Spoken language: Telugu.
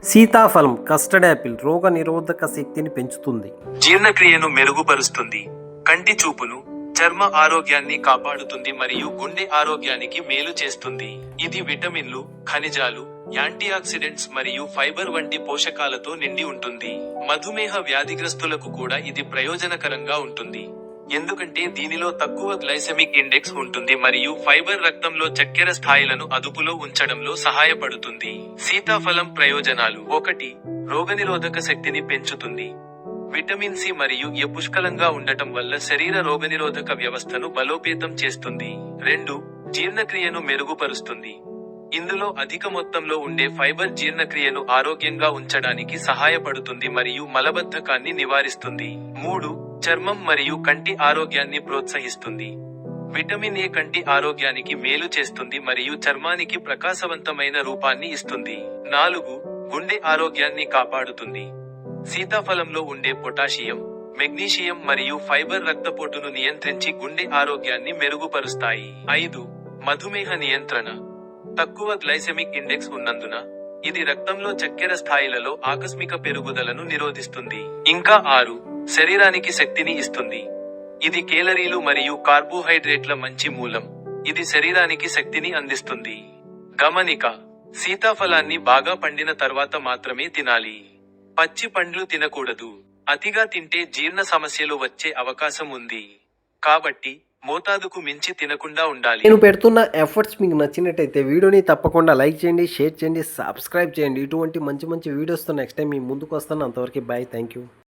సీతాఫలం కస్టర్డ్ యాపిల్ రోగ నిరోధక శక్తిని పెంచుతుంది, జీర్ణక్రియను మెరుగుపరుస్తుంది, కంటి చూపును, చర్మ ఆరోగ్యాన్ని కాపాడుతుంది మరియు గుండె ఆరోగ్యానికి మేలు చేస్తుంది. ఇది విటమిన్లు, ఖనిజాలు, యాంటీఆక్సిడెంట్స్ మరియు ఫైబర్ వంటి పోషకాలతో నిండి ఉంటుంది. మధుమేహ వ్యాధిగ్రస్తులకు కూడా ఇది ప్రయోజనకరంగా ఉంటుంది, ఎందుకంటే దీనిలో తక్కువ గ్లైసెమిక్ ఇండెక్స్ ఉంటుంది మరియు ఫైబర్ రక్తంలో చక్కెర స్థాయిలను అదుపులో ఉంచడంలో సహాయపడుతుంది. సీతాఫలం ప్రయోజనాలు: 1. రోగనిరోధక శక్తిని పెంచుతుంది. విటమిన్ సి మరియు ఎ పుష్కలంగా ఉండటం వల్ల శరీర రోగనిరోధక వ్యవస్థను బలోపేతం చేస్తుంది. 2. జీర్ణక్రియను మెరుగుపరుస్తుంది. ఇందులో అధిక మొత్తంలో ఉండే ఫైబర్ జీర్ణక్రియను ఆరోగ్యంగా ఉంచడానికి సహాయపడుతుంది మరియు మలబద్ధకాన్ని నివారిస్తుంది. 3. చర్మం మరియు కంటి ఆరోగ్యాన్ని ప్రోత్సహిస్తుంది. విటమిన్ ఏ కంటి ఆరోగ్యానికి మేలు చేస్తుంది మరియు చర్మానికి ప్రకాశవంతమైన రూపాన్ని ఇస్తుంది. 4. గుండె ఆరోగ్యాన్ని కాపాడుతుంది. సీతాఫలంలో ఉండే పొటాషియం, మెగ్నీషియం మరియు ఫైబర్ రక్తపోటును నియంత్రించి గుండె ఆరోగ్యాన్ని మెరుగుపరుస్తాయి. 5. మధుమేహ నియంత్రణ. తక్కువ గ్లైసెమిక్ ఇండెక్స్ ఉన్నందున ఇది రక్తంలో చక్కెర స్థాయిలలో ఆకస్మిక పెరుగుదలను నిరోధిస్తుంది. ఇంకా 6. శరీరానికి శక్తిని ఇస్తుంది. ఇది కేలరీలు మరియు కార్బోహైడ్రేట్ల మంచి మూలం. ఇది శరీరానికి శక్తిని అందిస్తుంది. గమనిక: సీతాఫలాన్ని బాగా పండిన తర్వాత మాత్రమే తినాలి. పచ్చి పండ్లు తినకూడదు. అతిగా తింటే జీర్ణ సమస్యలు వచ్చే అవకాశం ఉంది. కాబట్టి మోతాదుకు మించి తినకుండా ఉండాలి. నేను పెడుతున్న ఎఫర్ట్స్ మీకు నచ్చినట్టయితే వీడియోని తప్పకుండా లైక్ చేయండి, షేర్ చేయండి, సబ్స్క్రైబ్ చేయండి. ఇటువంటి మంచి మంచి వీడియోస్తో నెక్స్ట్ టైం మీ ముందుకు వస్తాను. అంతవరకు బాయ్, థ్యాంక్ యూ.